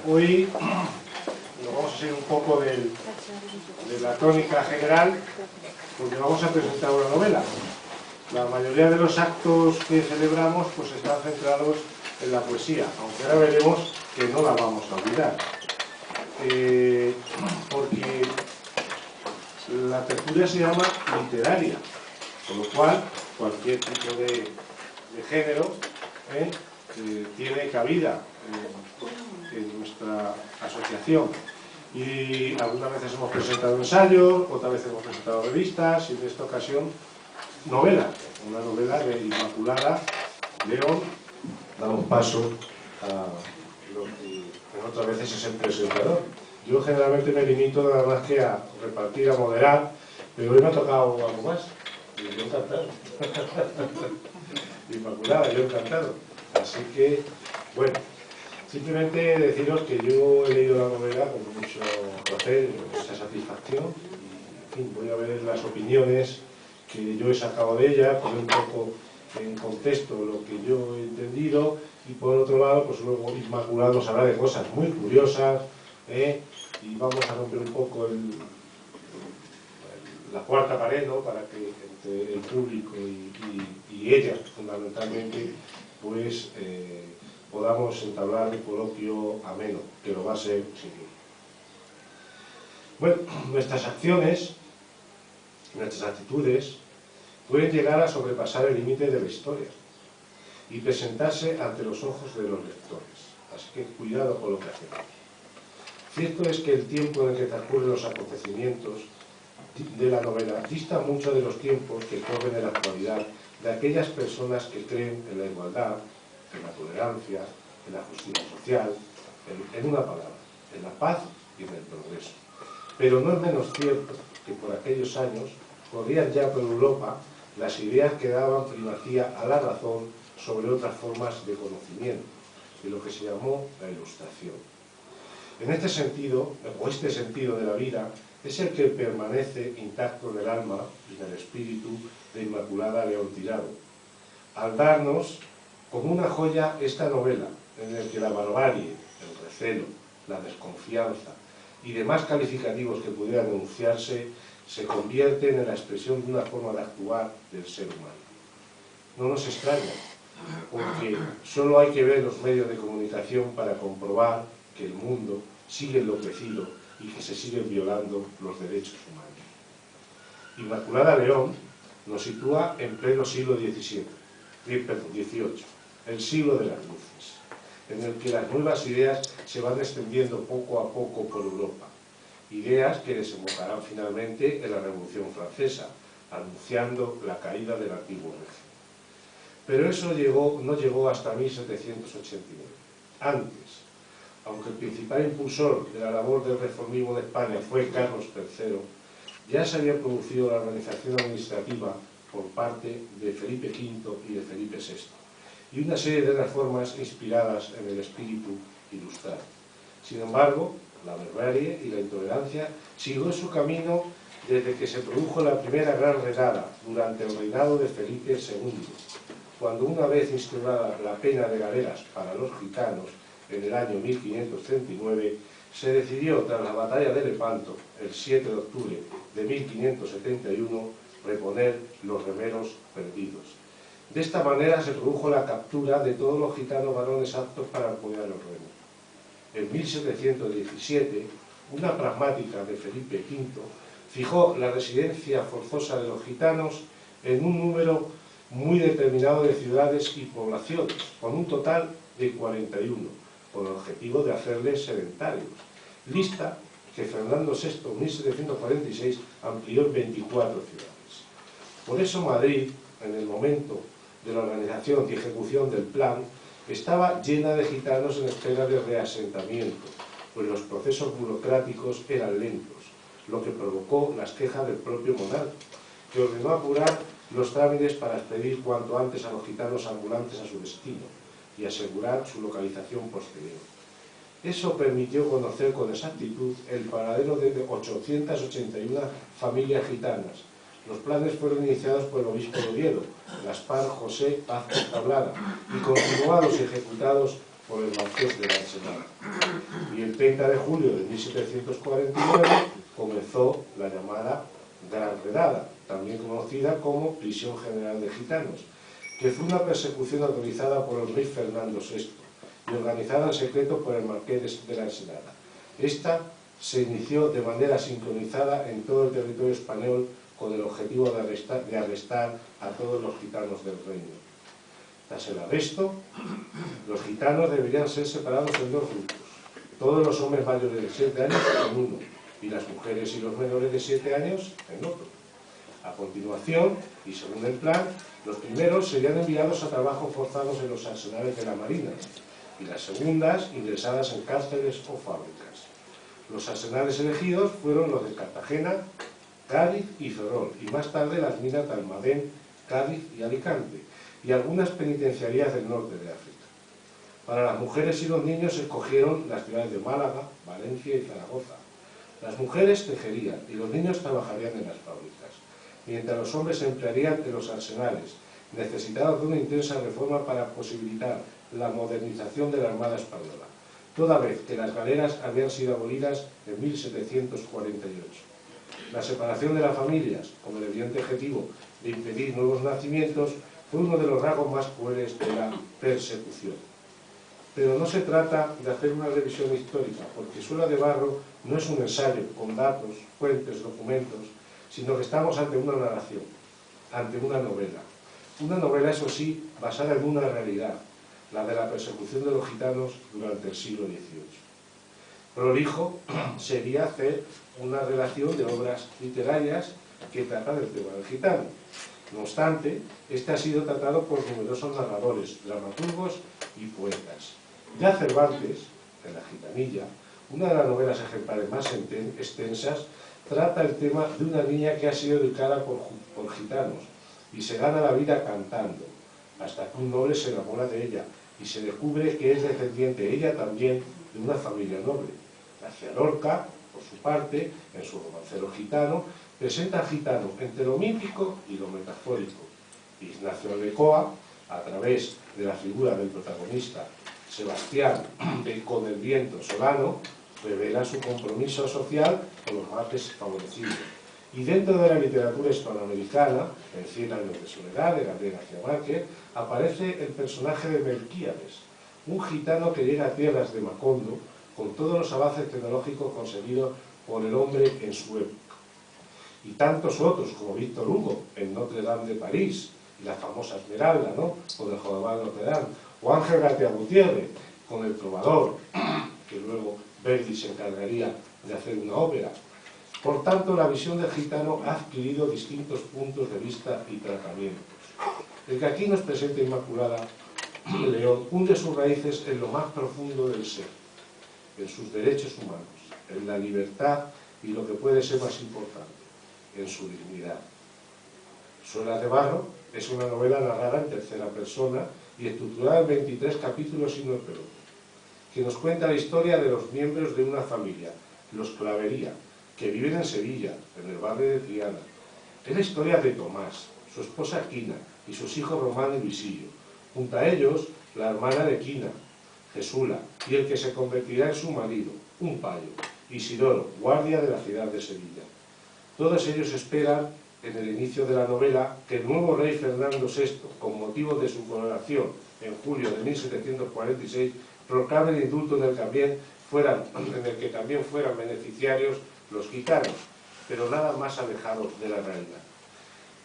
Hoy nos vamos a seguir un poco de la tónica general, porque vamos a presentar una novela. La mayoría de los actos que celebramos pues están centrados en la poesía, aunque ahora veremos que no la vamos a olvidar. Porque la tertulia se llama literaria, con lo cual cualquier tipo de género tiene cabida en nuestra asociación. Y algunas veces hemos presentado ensayos, otras veces hemos presentado revistas, y en esta ocasión novela, una novela de Inmaculada León. Damos paso a lo que en otras veces es el presentador. Yo generalmente me limito nada más que a repartir, a moderar, pero hoy me ha tocado algo más. Y yo encantado. Inmaculada, yo encantado. Así que, bueno, simplemente deciros que yo he leído la novela con mucho placer, mucha satisfacción. Y, en fin, voy a ver las opiniones que yo he sacado de ella, poner un poco en contexto lo que yo he entendido, y por otro lado, pues luego Inmaculada nos habla de cosas muy curiosas, y vamos a romper un poco la cuarta pared, ¿no?, para que entre el público y ella, fundamentalmente, pues podamos entablar un coloquio ameno, que lo va a ser sin duda. Bueno, nuestras acciones, nuestras actitudes, pueden llegar a sobrepasar el límite de la historia y presentarse ante los ojos de los lectores. Así que cuidado con lo que hacemos. Cierto es que el tiempo en el que transcurren los acontecimientos de la novela dista mucho de los tiempos que corren en la actualidad de aquellas personas que creen en la igualdad, en la tolerancia, en la justicia social, en una palabra, en la paz y en el progreso. Pero no es menos cierto que por aquellos años corrían ya por Europa las ideas que daban primacía a la razón sobre otras formas de conocimiento, de lo que se llamó la Ilustración. En este sentido, o este sentido de la vida, es el que permanece intacto en el alma y en el espíritu de Inmaculada León Tirado, al darnos como una joya esta novela, en la que la barbarie, el recelo, la desconfianza y demás calificativos que pudieran enunciarse se convierten en la expresión de una forma de actuar del ser humano. No nos extraña, porque solo hay que ver los medios de comunicación para comprobar que el mundo sigue enloquecido y que se siguen violando los derechos humanos. Inmaculada León nos sitúa en pleno siglo XVIII, el siglo de las luces, en el que las nuevas ideas se van extendiendo poco a poco por Europa, ideas que desembocarán finalmente en la Revolución Francesa, anunciando la caída del antiguo régimen. Pero eso no llegó hasta 1789. Antes, aunque el principal impulsor de la labor del reformismo de España fue Carlos III, ya se había producido la organización administrativa por parte de Felipe V y de Felipe VI, y una serie de reformas inspiradas en el espíritu ilustrado. Sin embargo, la barbarie y la intolerancia siguió su camino desde que se produjo la primera gran redada durante el reinado de Felipe II, cuando, una vez instaurada la pena de galeras para los gitanos en el año 1539, se decidió, tras la batalla de Lepanto, el 7 de octubre de 1571, reponer los remeros perdidos. De esta manera se produjo la captura de todos los gitanos varones aptos para apoyar los remos. En 1717, una pragmática de Felipe V fijó la residencia forzosa de los gitanos en un número muy determinado de ciudades y poblaciones, con un total de 41, con el objetivo de hacerles sedentarios, lista que Fernando VI en 1746 amplió en 24 ciudades. Por eso Madrid, en el momento de la organización y ejecución del plan, estaba llena de gitanos en espera de reasentamiento, pues los procesos burocráticos eran lentos, lo que provocó las quejas del propio monarca, que ordenó apurar los trámites para expedir cuanto antes a los gitanos ambulantes a su destino y asegurar su localización posterior. Eso permitió conocer con exactitud el paradero de 881 familias gitanas. Los planes fueron iniciados por el obispo de Oviedo, Gaspar José Paz Tablada, y continuados y ejecutados por el marqués de la Ensenada. Y el 30 de julio de 1749 comenzó la llamada Gran Redada, también conocida como Prisión General de Gitanos, que fue una persecución autorizada por el rey Fernando VI y organizada en secreto por el marqués de la Ensenada. Esta se inició de manera sincronizada en todo el territorio español con el objetivo de arrestar a todos los gitanos del reino. Tras el arresto, los gitanos deberían ser separados en dos grupos, todos los hombres mayores de 7 años en uno, y las mujeres y los menores de 7 años en otro. A continuación, y según el plan, los primeros serían enviados a trabajo forzados en los arsenales de la Marina, y las segundas ingresadas en cárceles o fábricas. Los arsenales elegidos fueron los de Cartagena, Cádiz y Ferrol, y más tarde las minas de Almadén, Cádiz y Alicante, y algunas penitenciarías del norte de África. Para las mujeres y los niños se escogieron las ciudades de Málaga, Valencia y Zaragoza. Las mujeres tejerían y los niños trabajarían en las fábricas, mientras los hombres se emplearían en los arsenales, necesitados de una intensa reforma para posibilitar la modernización de la Armada Española, toda vez que las galeras habían sido abolidas en 1748. La separación de las familias, con el evidente objetivo de impedir nuevos nacimientos, fue uno de los rasgos más crueles de la persecución. Pero no se trata de hacer una revisión histórica, porque Suela de Barro no es un ensayo con datos, fuentes, documentos, sino que estamos ante una narración, ante una novela. Una novela, eso sí, basada en una realidad, la de la persecución de los gitanos durante el siglo XVIII. Prolijo sería hacer una relación de obras literarias que tratan del tema del gitano. No obstante, este ha sido tratado por numerosos narradores, dramaturgos y poetas. Ya Cervantes, en La Gitanilla, una de las novelas ejemplares más extensas, trata el tema de una niña que ha sido educada por gitanos y se gana la vida cantando, hasta que un noble se enamora de ella y se descubre que es descendiente ella también de una familia noble. García Lorca, por su parte, en su romancero gitano, presenta al gitano entre lo mítico y lo metafórico. Ignacio Aldecoa, a través de la figura del protagonista Sebastián con el viento solano, revela su compromiso social con los más desfavorecidos. Y dentro de la literatura hispanoamericana, en 100 años de soledad, de Gabriel García Márquez, aparece el personaje de Melquíades, un gitano que llega a tierras de Macondo con todos los avances tecnológicos conseguidos por el hombre en su época. Y tantos otros, como Víctor Hugo, en Notre Dame de París, y la famosa Esmeralda, ¿no?, con el Jorobado de Notre Dame, o Ángel García Gutiérrez, con El Trovador, que luego Verdi se encargaría de hacer una ópera. Por tanto, la visión del gitano ha adquirido distintos puntos de vista y tratamientos. El que aquí nos presenta Inmaculada León hunde sus raíces en lo más profundo del ser, en sus derechos humanos, en la libertad y lo que puede ser más importante, en su dignidad. Suela de Barro es una novela narrada en tercera persona y estructurada en 23 capítulos y 9 prólogos, que nos cuenta la historia de los miembros de una familia, los Clavería, que viven en Sevilla, en el barrio de Triana. Es la historia de Tomás, su esposa Quina y sus hijos Román y Luisillo. Junto a ellos, la hermana de Quina, Jesula, y el que se convertirá en su marido, un payo, Isidoro, guardia de la ciudad de Sevilla. Todos ellos esperan, en el inicio de la novela, que el nuevo rey Fernando VI, con motivo de su coronación en julio de 1746, proclame el indulto en el que también fueran beneficiarios los gitanos, pero nada más alejado de la realidad.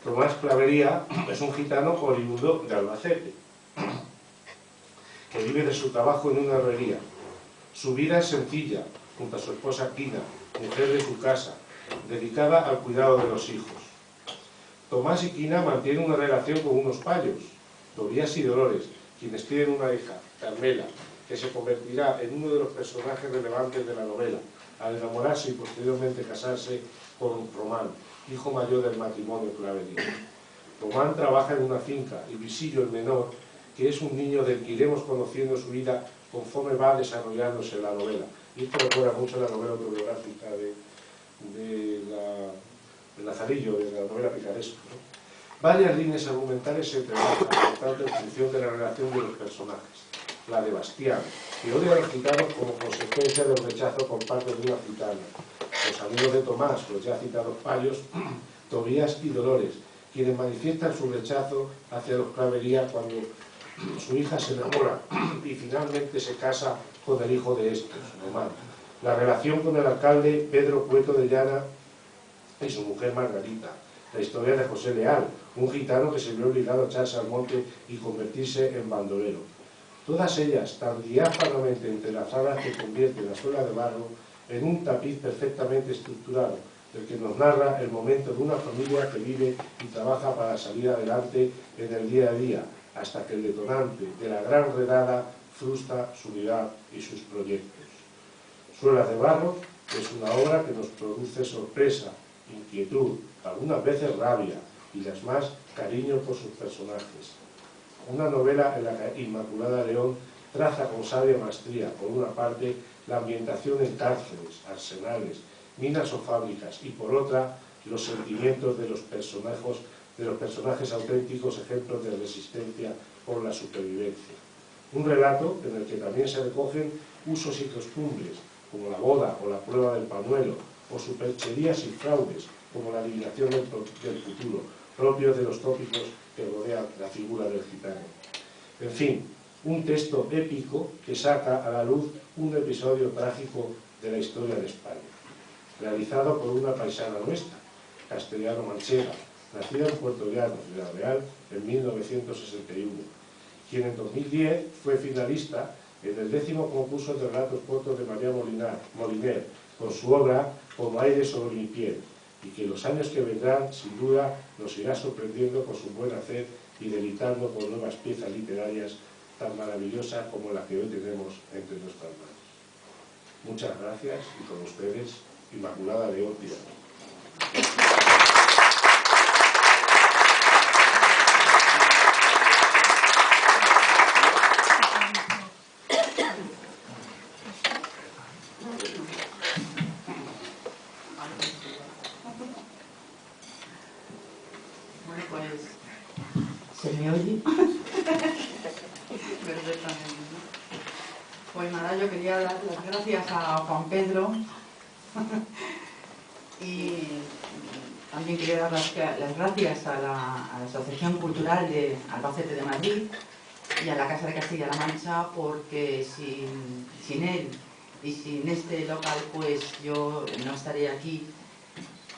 Tomás Clavería es un gitano oriundo de Albacete, que vive de su trabajo en una herrería. Su vida es sencilla, junto a su esposa Quina, mujer de su casa, dedicada al cuidado de los hijos. Tomás y Quina mantienen una relación con unos payos, Tobías y Dolores, quienes tienen una hija, Carmela, que se convertirá en uno de los personajes relevantes de la novela, al enamorarse y posteriormente casarse con Román, hijo mayor del matrimonio Clavería. Román trabaja en una finca y Luisillo, el menor, que es un niño del que iremos conociendo su vida conforme va desarrollándose la novela. Y esto recuerda mucho a la novela autobiográfica de Lazarillo, de la novela picaresca, ¿no? Varias líneas argumentales se entrelazan, por tanto, en función de la relación de los personajes. la de Bastián, que odia a los gitanos como consecuencia del rechazo por parte de una gitana. Los amigos de Tomás, los ya citados payos, Tobías y Dolores, quienes manifiestan su rechazo hacia los Clavería cuando su hija se enamora y finalmente se casa con el hijo de estos, Román. La relación con el alcalde Pedro Cueto de Llana y su mujer Margarita. La historia de José Leal, un gitano que se vio obligado a echarse al monte y convertirse en bandolero. Todas ellas tan diáfanamente entrelazadas que convierten la suela de barro en un tapiz perfectamente estructurado, del que nos narra el momento de una familia que vive y trabaja para salir adelante en el día a día, hasta que el detonante de la gran redada frustra su unidad y sus proyectos. Suelas de barro es una obra que nos produce sorpresa, inquietud, algunas veces rabia y las más cariño por sus personajes. Una novela en la que Inmaculada León traza con sabia maestría, por una parte, la ambientación en cárceles, arsenales, minas o fábricas, y por otra, los sentimientos de los personajes auténticos, ejemplos de resistencia por la supervivencia. Un relato en el que también se recogen usos y costumbres, como la boda o la prueba del pañuelo, o supercherías y fraudes, como la adivinación del futuro, propios de los tópicos que rodean la figura del gitano. En fin, un texto épico que saca a la luz un episodio trágico de la historia de España, realizado por una paisana nuestra, castellano-manchega, nacida en Puerto Llano, Ciudad Real, en 1961, quien en 2010 fue finalista en el 10º concurso de relatos cortos de María Moliner, con su obra Como aire sobre mi piel, y que los años que vendrán, sin duda, nos irá sorprendiendo por su buen hacer y deleitando con nuevas piezas literarias tan maravillosas como la que hoy tenemos entre nuestras manos. Muchas gracias, y con ustedes, Inmaculada León Tirado. Bueno, pues, ¿se me oye? Perfectamente, ¿no? Pues nada, yo quería dar las gracias a Juan Pedro y también quería dar las gracias a la Asociación Cultural de Albacete de Madrid y a la Casa de Castilla-La Mancha, porque sin él y sin este local, pues yo no estaría aquí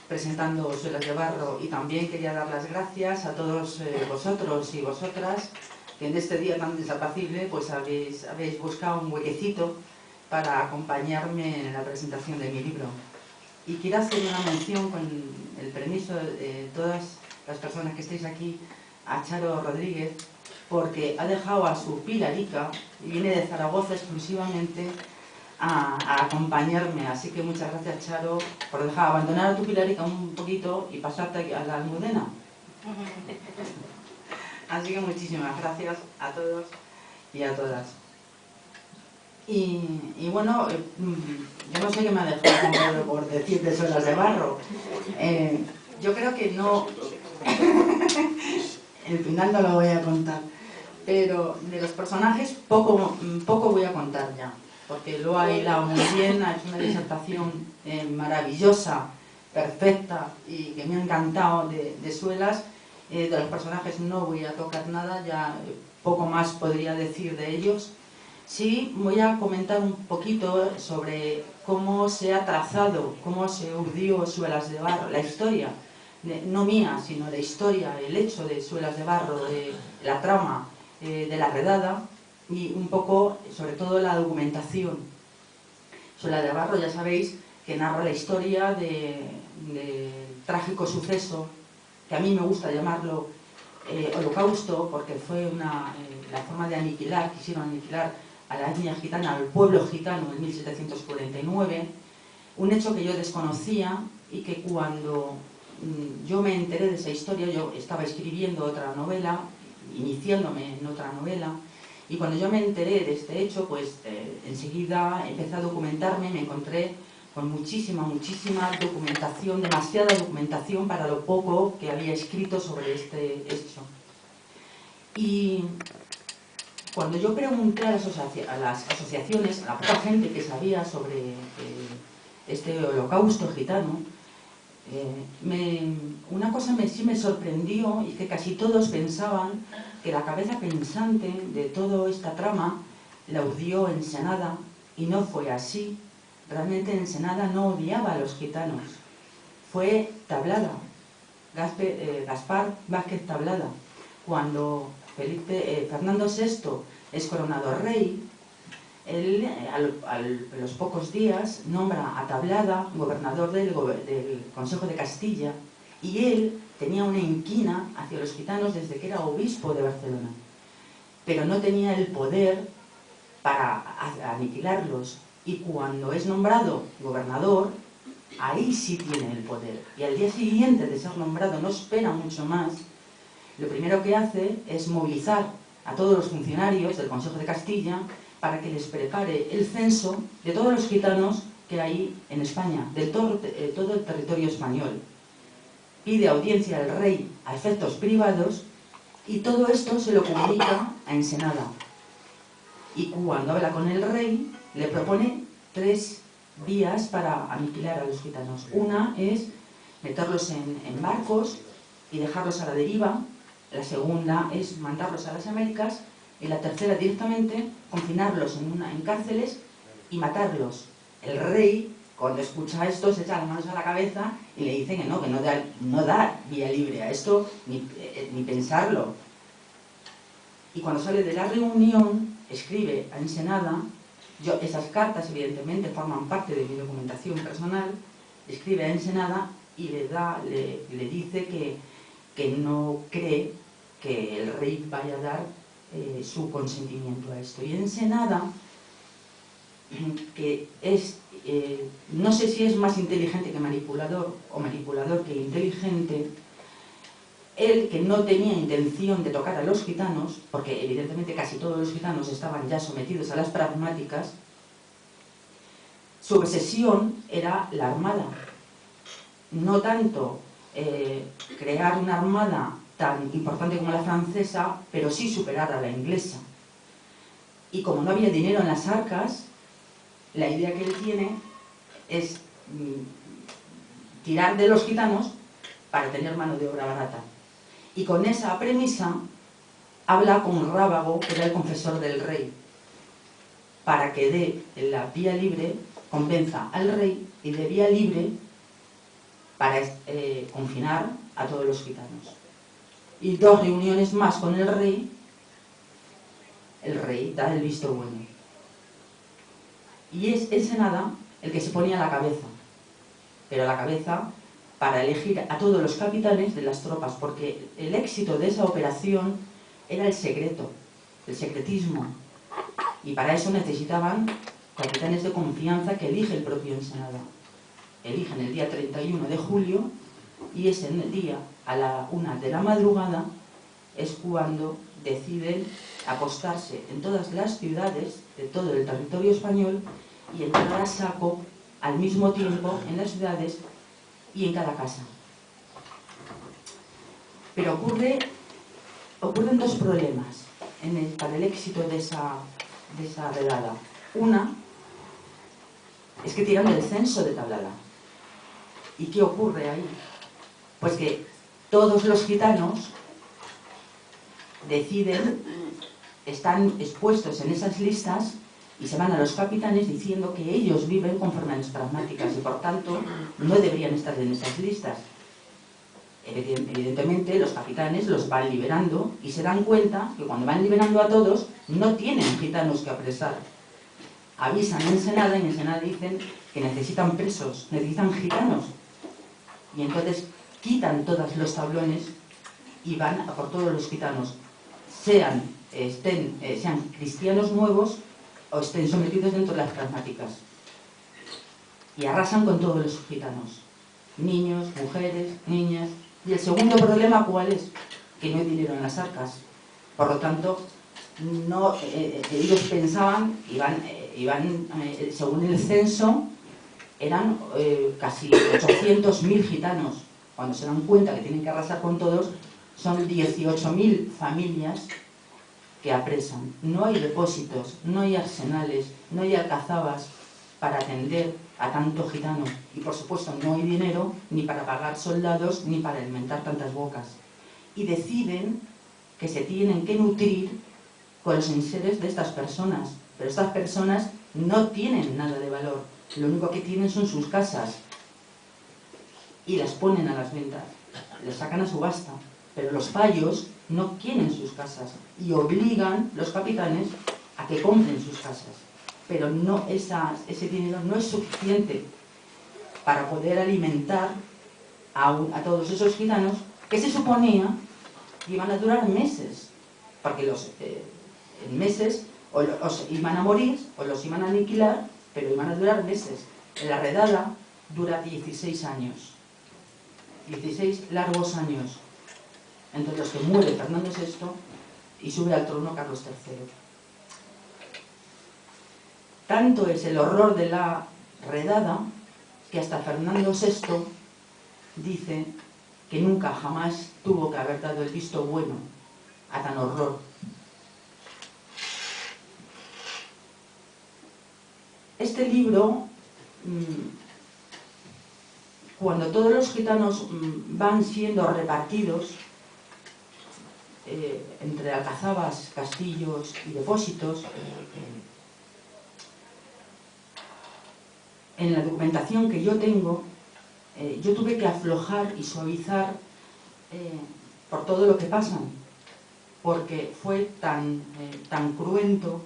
presentando Suelas de Barro. Y también quería dar las gracias a todos vosotros y vosotras que en este día tan desapacible pues habéis buscado un huequecito para acompañarme en la presentación de mi libro. Y quiero hacer una mención, con el permiso de todas las personas que estáis aquí, a Charo Rodríguez, porque ha dejado a su Pilarica, y viene de Zaragoza exclusivamente, a acompañarme. Así que muchas gracias, Charo, por dejar abandonar a tu Pilarica un poquito y pasarte a la Almudena. Así que muchísimas gracias a todos y a todas. Y bueno, yo no sé qué me ha dejado por decir de Suelas de Barro. Yo creo que no... El final no lo voy a contar. Pero de los personajes poco voy a contar ya, porque lo ha hilado muy bien, ha hecho una disertación maravillosa, perfecta, y que me ha encantado de Suelas. De los personajes no voy a tocar nada, ya poco más podría decir de ellos. Sí, voy a comentar un poquito sobre cómo se ha trazado, cómo se urdió Suelas de Barro, la historia, no mía, sino la historia, el hecho de Suelas de Barro, de la trama, de la redada, y un poco, sobre todo, la documentación. Suelas de Barro, ya sabéis, que narra la historia del trágico suceso, que a mí me gusta llamarlo holocausto, porque fue la forma de aniquilar, quisieron aniquilar a la etnia gitana, al pueblo gitano en 1749, un hecho que yo desconocía y que cuando yo me enteré de esa historia, yo estaba escribiendo otra novela, iniciándome en otra novela, y cuando yo me enteré de este hecho, pues enseguida empecé a documentarme, me encontré con muchísima documentación, demasiada documentación para lo poco que había escrito sobre este hecho. Y cuando yo pregunté a las asociaciones, a la poca gente que sabía sobre este holocausto gitano, una cosa sí me sorprendió, y que casi todos pensaban que la cabeza pensante de toda esta trama la odió Ensenada, y no fue así. Realmente Ensenada no odiaba a los gitanos, fue Tablada, Gaspar Vázquez Tablada. Cuando Fernando VI es coronado rey, él a los pocos días nombra a Tablada gobernador del Consejo de Castilla, y él tenía una inquina hacia los gitanos desde que era obispo de Barcelona, pero no tenía el poder para aniquilarlos, y cuando es nombrado gobernador, ahí sí tiene el poder, y al día siguiente de ser nombrado, no espera mucho más, lo primero que hace es movilizar a todos los funcionarios del Consejo de Castilla para que les prepare el censo de todos los gitanos que hay en España, de todo el territorio español. Pide audiencia al rey a efectos privados, y todo esto se lo comunica a Ensenada. Y cuando habla con el rey, le propone 3 vías para aniquilar a los gitanos. Una es meterlos en barcos y dejarlos a la deriva. La segunda es mandarlos a las Américas. Y la tercera, directamente, confinarlos en cárceles y matarlos. El rey, cuando escucha esto, se echa las manos a la cabeza y le dice que no da vía libre a esto, ni pensarlo. Y cuando sale de la reunión, escribe a Ensenada. Esas cartas, evidentemente, forman parte de mi documentación personal. Escribe a Ensenada y le dice que no cree que el rey vaya a dar su consentimiento a esto. Y Ensenada, que es, no sé si es más inteligente que manipulador, o manipulador que inteligente, él, que no tenía intención de tocar a los gitanos, porque evidentemente casi todos los gitanos estaban ya sometidos a las pragmáticas, su obsesión era la armada. No tanto crear una armada tan importante como la francesa, pero sí superar a la inglesa. Y como no había dinero en las arcas, la idea que él tiene es tirar de los gitanos para tener mano de obra barata. Y con esa premisa habla con Rábago, que era el confesor del rey, para que dé la vía libre, convenza al rey y dé vía libre para confinar a todos los gitanos. Y 2 reuniones más con el rey da el visto bueno. Y es Ensenada el que se ponía a la cabeza, pero a la cabeza para elegir a todos los capitanes de las tropas, porque el éxito de esa operación era el secreto, el secretismo, y para eso necesitaban capitanes de confianza que elige el propio Ensenada. Eligen el día 31 de julio, y ese día, a la 1 de la madrugada, es cuando deciden apostarse en todas las ciudades de todo el territorio español y entrar a saco al mismo tiempo en las ciudades y en cada casa. Pero ocurren 2 problemas para el éxito de esa redada. Una es que tiran el censo de Tablada. ¿Y qué ocurre ahí? Pues que todos los gitanos están expuestos en esas listas y se van a los capitanes diciendo que ellos viven conforme a las pragmáticas y por tanto no deberían estar en esas listas. Evidentemente los capitanes los van liberando y se dan cuenta que cuando van liberando a todos no tienen gitanos que apresar. Avisan a Ensenada y en Ensenada dicen que necesitan presos, necesitan gitanos. Y entonces quitan todos los tablones y van a por todos los gitanos, sean cristianos nuevos o estén sometidos dentro de las pragmáticas. Y arrasan con todos los gitanos, niños, mujeres, niñas. Y el segundo problema, ¿cuál es? Que no hay dinero en las arcas. Por lo tanto, ellos pensaban, según el censo, eran casi 800.000 gitanos. Cuando se dan cuenta que tienen que arrasar con todos, son 18.000 familias que apresan. No hay depósitos, no hay arsenales, no hay alcazabas para atender a tanto gitano. Y por supuesto no hay dinero ni para pagar soldados ni para alimentar tantas bocas. Y deciden que se tienen que nutrir con los enseres de estas personas. Pero estas personas no tienen nada de valor. Lo único que tienen son sus casas. Y las ponen a las ventas. Las sacan a subasta. Pero los fallos no quieren sus casas. Y obligan los capitanes a que compren sus casas. Pero no ese dinero no es suficiente para poder alimentar a todos esos gitanos que se suponía que iban a durar meses. Porque en meses o los iban a morir o los iban a aniquilar, pero iban a durar meses. La redada dura 16 años. 16 largos años. Entre los que muere Fernando VI y sube al trono Carlos III. Tanto es el horror de la redada que hasta Fernando VI dice que nunca jamás tuvo que haber dado el visto bueno a tan horror. Este libro, cuando todos los gitanos van siendo repartidos entre alcazabas, castillos y depósitos, en la documentación que yo tengo, yo tuve que aflojar y suavizar por todo lo que pasan, porque fue tan cruento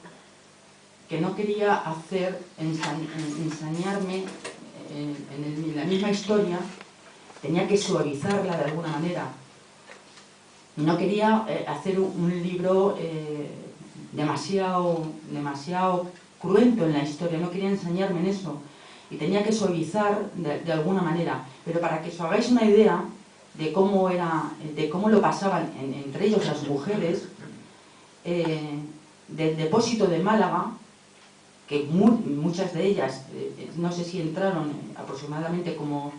que no quería ensañarme en la misma historia, tenía que suavizarla de alguna manera. No quería hacer un libro demasiado cruento en la historia, no quería ensañarme en eso. Y tenía que suavizar de alguna manera. Pero para que os hagáis una idea de cómo lo pasaban entre ellos las mujeres, del depósito de Málaga, que muchas de ellas, no sé si entraron aproximadamente como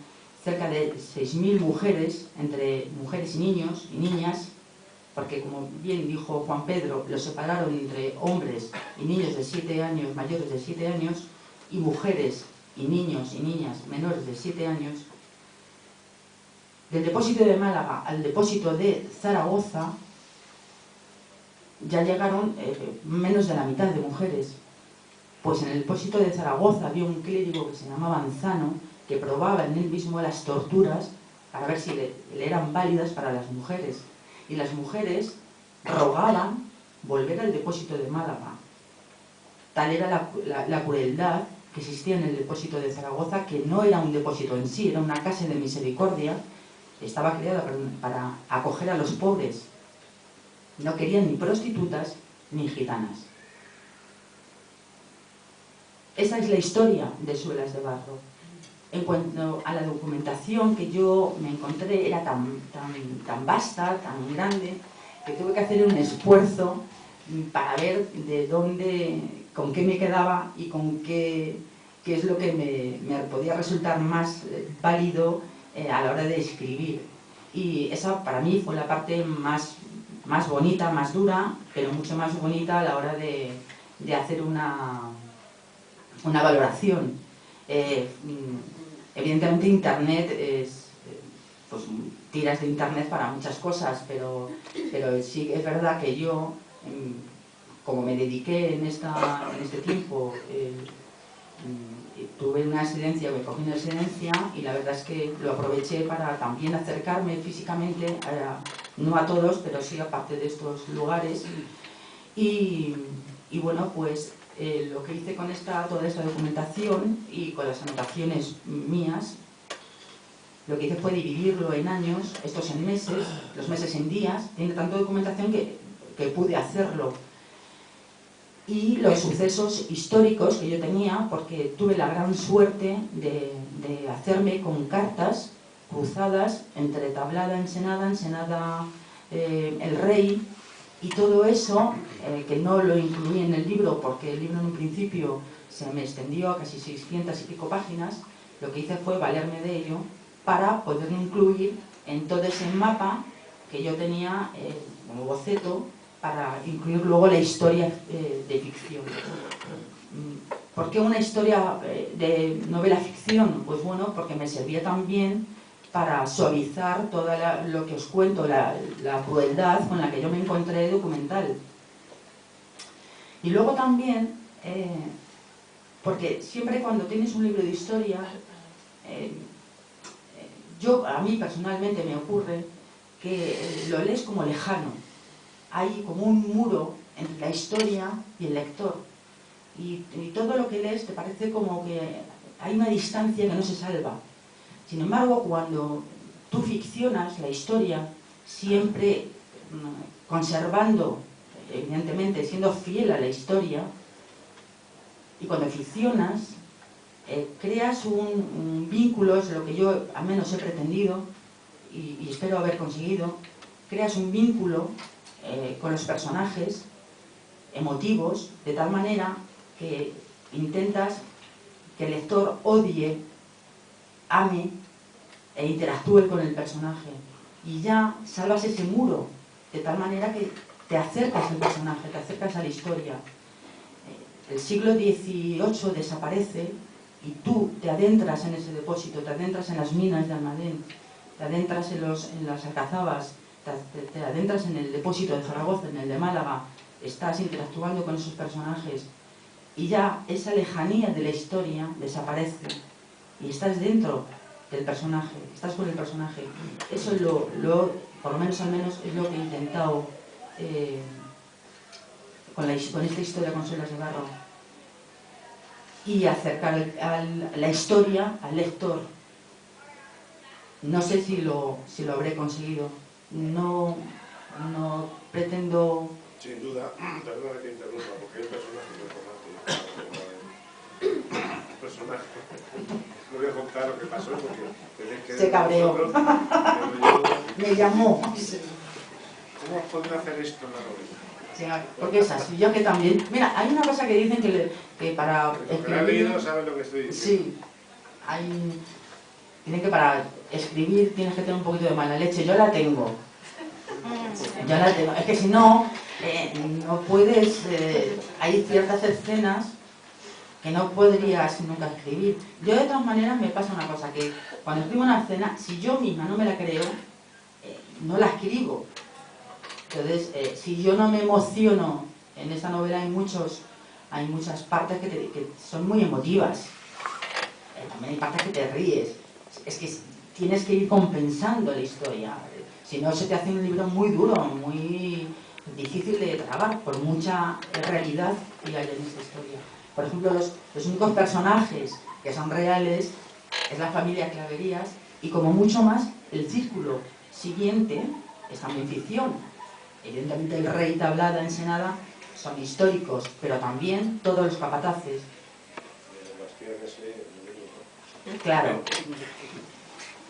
cerca de 6.000 mujeres, entre mujeres y niños y niñas, porque como bien dijo Juan Pedro, los separaron entre hombres y niños de 7 años, mayores de 7 años, y mujeres y niños y niñas menores de 7 años. Del depósito de Málaga al depósito de Zaragoza ya llegaron menos de la mitad de mujeres. Pues en el depósito de Zaragoza había un clérigo que se llamaba Manzano, que probaba en él mismo las torturas para ver si le eran válidas para las mujeres. Y las mujeres rogaban volver al depósito de Málaga. Tal era la crueldad que existía en el depósito de Zaragoza, que no era un depósito en sí, era una casa de misericordia, estaba creada para acoger a los pobres. No querían ni prostitutas ni gitanas. Esa es la historia de Suelas de Barro. En cuanto a la documentación que yo me encontré, era tan vasta, tan grande, que tuve que hacer un esfuerzo para ver de dónde, con qué me quedaba y con qué es lo que me podía resultar más válido a la hora de escribir. Y esa para mí fue la parte más bonita, más dura, pero mucho más bonita a la hora de hacer una valoración. Evidentemente Internet es, pues, tiras de Internet para muchas cosas, pero sí es verdad que yo, como me dediqué en este tiempo, tuve una excedencia, me cogí una excedencia y la verdad es que lo aproveché para también acercarme físicamente, no a todos, pero sí a parte de estos lugares. Y bueno, pues lo que hice con toda esta documentación y con las anotaciones mías, lo que hice fue dividirlo en años, estos en meses, los meses en días. Tiene tanta documentación que pude hacerlo. Y los sucesos históricos que yo tenía, porque tuve la gran suerte de hacerme con cartas cruzadas entre Tablada, Ensenada, El Rey, y todo eso, que no lo incluí en el libro, porque el libro en un principio se me extendió a casi 600 y pico páginas, lo que hice fue valerme de ello para poderlo incluir en todo ese mapa que yo tenía como boceto, para incluir luego la historia de ficción. ¿Por qué una historia de novela ficción? Pues bueno, porque me servía también para suavizar todo lo que os cuento, la crueldad con la que yo me encontré documental. Y luego también, porque siempre cuando tienes un libro de historia, a mí personalmente me ocurre que lo lees como lejano. Hay como un muro entre la historia y el lector. Y todo lo que lees te parece como que hay una distancia que no se salva. Sin embargo, cuando tú ficcionas la historia, siempre conservando, evidentemente, siendo fiel a la historia, y cuando ficcionas, creas un vínculo, es lo que yo al menos he pretendido, y espero haber conseguido, creas un vínculo con los personajes emotivos, de tal manera que intentas que el lector odie, ame e interactúe con el personaje. Y ya salvas ese muro, de tal manera que te acercas al personaje, te acercas a la historia. El siglo XVIII desaparece y tú te adentras en ese depósito, te adentras en las minas de Almadén, te adentras en las alcazabas, te adentras en el depósito de Zaragoza, en el de Málaga, estás interactuando con esos personajes y ya esa lejanía de la historia desaparece y estás dentro del personaje, estás con el personaje. Eso es por lo menos al menos es lo que he intentado con esta historia con Suelas de Barro, y acercar la historia al lector. No sé si lo habré conseguido. No pretendo... Sin duda, perdona que interrumpa, porque hay un personaje muy importante. Un personaje. No voy a contar lo que pasó porque tenéis que... Se cabreó. Me llamó. ¿Cómo has podido hacer esto en la novela? Sí, porque es así, yo que también... Mira, hay una cosa que dicen que para escribir... Los que lo han leído saben lo que estoy diciendo. Sí, dicen que para escribir tienes que tener un poquito de mala leche. Yo la tengo. Yo la tengo. Es que si no, no puedes... hay ciertas escenas que no podrías nunca escribir. Yo de todas maneras me pasa una cosa, que cuando escribo una escena, si yo misma no me la creo, no la escribo. Entonces, si yo no me emociono, en esta novela hay muchas partes que son muy emotivas. También hay partes que te ríes. Es que tienes que ir compensando la historia. Si no, se te hace un libro muy duro, muy difícil de trabar, por mucha realidad que hay en esta historia. Por ejemplo, los únicos personajes que son reales es la familia Claverías y, como mucho más, el círculo siguiente es también ficción. Evidentemente el rey, Tablada, Ensenada son históricos, pero también todos los capataces. Claro,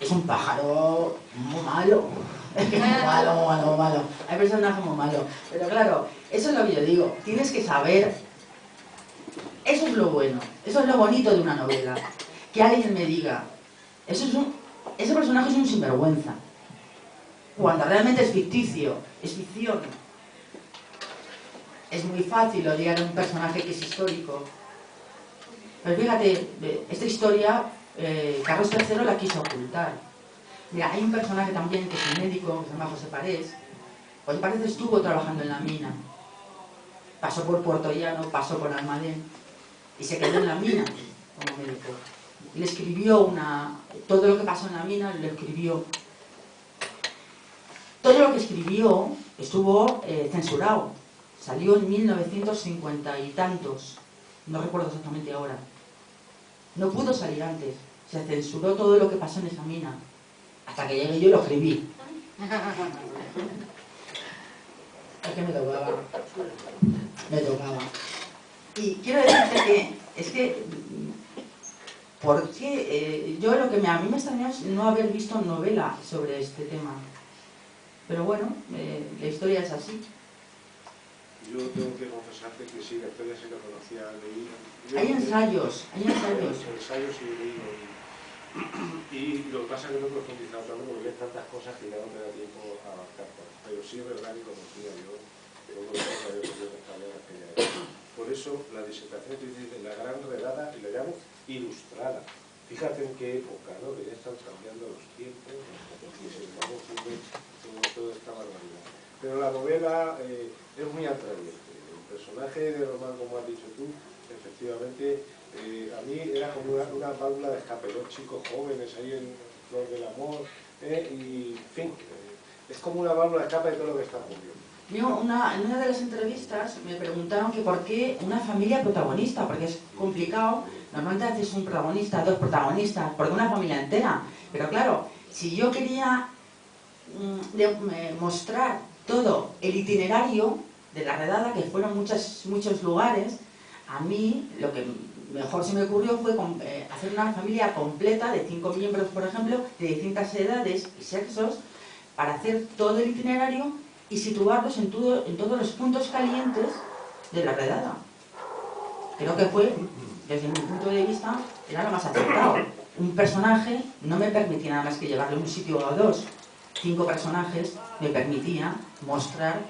es un pájaro muy malo. Es que es muy malo. Hay personajes muy malos. Pero claro, eso es lo que yo digo. Tienes que saber. Eso es lo bueno. Eso es lo bonito de una novela. Que alguien me diga, ese personaje es un sinvergüenza. Cuando realmente es ficticio, es ficción. Es muy fácil odiar a un personaje que es histórico. Pero fíjate, esta historia, Carlos III la quiso ocultar. Mira, hay un personaje también que es un médico, que se llama José Parés. José Parés estuvo trabajando en la mina. Pasó por Puerto Llano, pasó por Almadén y se quedó en la mina como médico. Y le escribió todo lo que pasó en la mina, lo escribió. Todo lo que escribió estuvo censurado. Salió en 1950 y tantos. No recuerdo exactamente ahora. No pudo salir antes. Se censuró todo lo que pasó en esa mina. Hasta que llegué yo y lo escribí. Es que me tocaba. Y quiero decirte que porque yo lo que a mí me extrañó es no haber visto novela sobre este tema. Pero bueno, la historia es así. Yo tengo que confesarte que sí, la historia sí la conocía, leí. Hay ensayos. Ensayos y leí. Y lo que pasa es que no he profundizado tanto porque hay tantas cosas que ya no me da tiempo a abarcar. Pero sí es verdad que conocía yo como decía la República Española en aquella época. Por eso la disertación que dice la gran redada, y la llamo ilustrada. Fíjate en qué época, ¿no? Que ya están cambiando los tiempos, y se ocurre toda esta barbaridad. Pero la novela es muy atrayente. El personaje de Román, como has dicho tú, efectivamente, a mí era como una válvula de escape, los chicos jóvenes ahí en flor del amor, y en fin, es como una válvula de escape de todo lo que está ocurriendo. En una de las entrevistas me preguntaron que por qué una familia protagonista, porque es complicado, normalmente haces un protagonista, dos protagonistas, porque una familia entera. Pero claro, si yo quería mostrar todo el itinerario de la redada, que fueron muchos lugares, a mí lo que mejor se me ocurrió fue hacer una familia completa de 5 miembros, por ejemplo, de distintas edades y sexos, para hacer todo el itinerario y situarlos en todos los puntos calientes de la redada. Creo que fue, desde mi punto de vista, era lo más acertado. Un personaje no me permitía nada más que llevarle a un sitio o dos. 5 personajes me permitía mostrar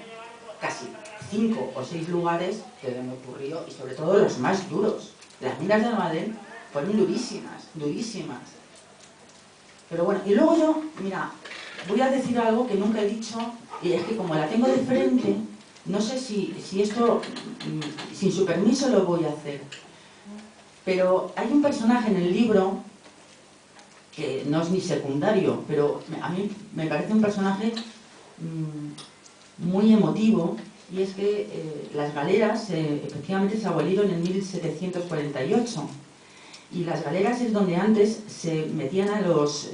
casi 5 o 6 lugares que me ocurrió, y sobre todo los más duros. Las minas de Almadén fueron durísimas, durísimas. Pero bueno, y luego yo, mira, voy a decir algo que nunca he dicho, y es que como la tengo de frente, no sé si esto, sin su permiso, lo voy a hacer. Pero hay un personaje en el libro, que no es ni secundario, pero a mí me parece un personaje muy emotivo, y es que las galeras efectivamente se abolieron en 1748. Y las galeras es donde antes se metían a los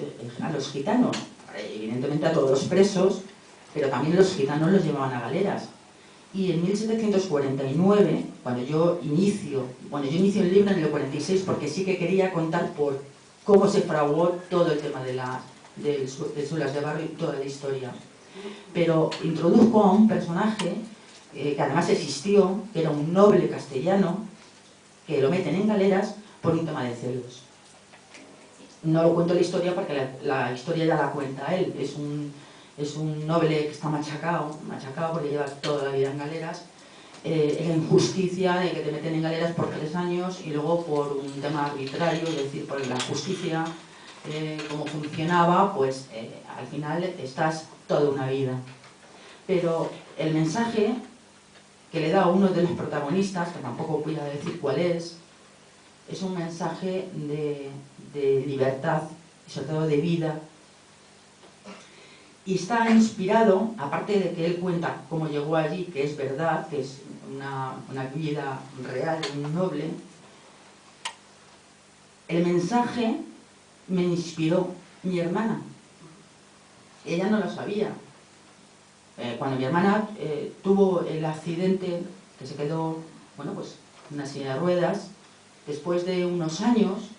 gitanos, evidentemente a todos los presos, pero también los gitanos los llevaban a galeras. Y en 1749, cuando yo inicio el libro en el 46, porque sí que quería contar por cómo se fraguó todo el tema de Suelas de Barro y toda la historia. Pero introduzco a un personaje que además existió, que era un noble castellano, que lo meten en galeras por un tema de celos. No lo cuento la historia porque la historia ya la cuenta él. Es un noble que está machacado porque lleva toda la vida en galeras. La injusticia de que te meten en galeras por 3 años y luego por un tema arbitrario, es decir, por la justicia, cómo funcionaba, pues al final estás toda una vida. Pero el mensaje que le da a uno de los protagonistas, que tampoco voy a decir cuál es un mensaje de libertad y sobre todo de vida. Y está inspirado, aparte de que él cuenta cómo llegó allí, que es verdad, que es una vida real, un noble, el mensaje me inspiró mi hermana. Ella no lo sabía. Cuando mi hermana tuvo el accidente, que se quedó, bueno, pues en una silla de ruedas, después de unos años,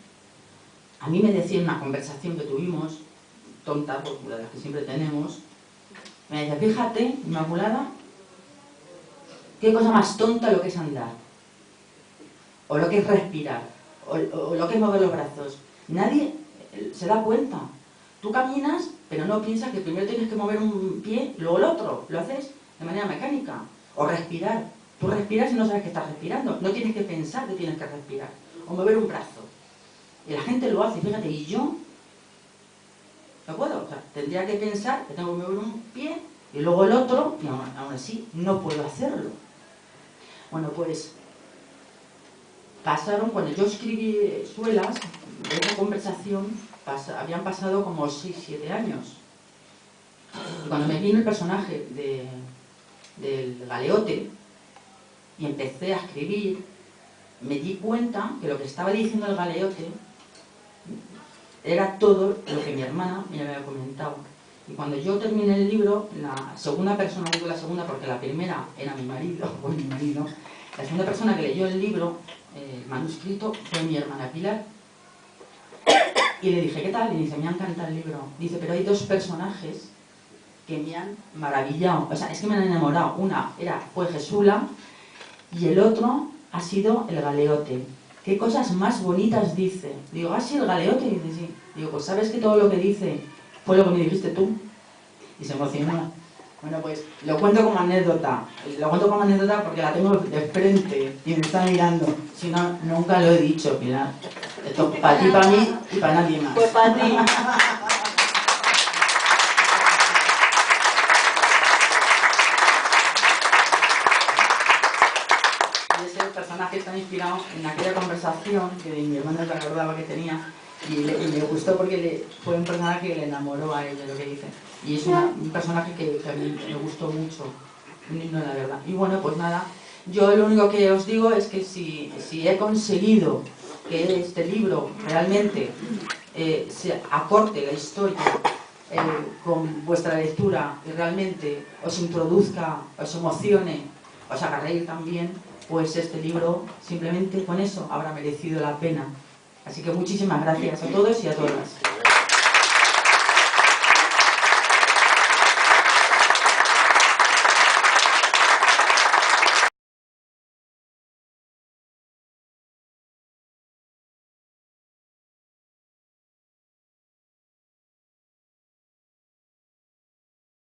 a mí me decía en una conversación que tuvimos, tonta, porque la que siempre tenemos, me decía, fíjate, Inmaculada, qué cosa más tonta lo que es andar, o lo que es respirar, o lo que es mover los brazos. Nadie se da cuenta. Tú caminas, pero no piensas que primero tienes que mover un pie, luego el otro. Lo haces de manera mecánica. O respirar. Tú respiras y no sabes que estás respirando. No tienes que pensar que tienes que respirar. O mover un brazo. Y la gente lo hace, fíjate, y yo no puedo. O sea, tendría que pensar que tengo que mover un pie y luego el otro, y aún así no puedo hacerlo. Bueno, pues pasaron, cuando yo escribí Suelas, de esa conversación, habían pasado como 6-7 años. Y cuando me vino el personaje del galeote y empecé a escribir, me di cuenta que lo que estaba diciendo el galeote era todo lo que mi hermana me había comentado. Y cuando yo terminé el libro, la segunda persona, digo la segunda porque la primera era mi marido, la segunda persona que leyó el libro, el manuscrito, fue mi hermana Pilar. Y le dije, ¿qué tal? Y dice, me ha encantado el libro. Dice, pero hay 2 personajes que me han maravillado. O sea, es que me han enamorado. Una fue Jesula y el otro ha sido el galeote. ¿Qué cosas más bonitas dice? Digo, ¿ah, sí, el galeote? Y dice, sí. Digo, pues ¿sabes que todo lo que dice fue lo que me dijiste tú? Y se emocionó. Bueno, pues lo cuento como anécdota. Lo cuento como anécdota porque la tengo de frente y me está mirando. Si no, nunca lo he dicho, Pilar. Esto para ti, para mí y para nadie más. Pues para ti. Y ese personaje está inspirado en aquella conversación que mi hermano se acordaba que tenía y le gustó porque fue un personaje que le enamoró a ella, lo que dice. Y es un personaje que a mí me gustó mucho, un himno de la verdad. Y bueno, pues nada, yo lo único que os digo es que si he conseguido que este libro realmente se acorte la historia con vuestra lectura y realmente os introduzca, os emocione, os haga reír también, pues este libro simplemente con eso habrá merecido la pena. Así que muchísimas gracias a todos y a todas.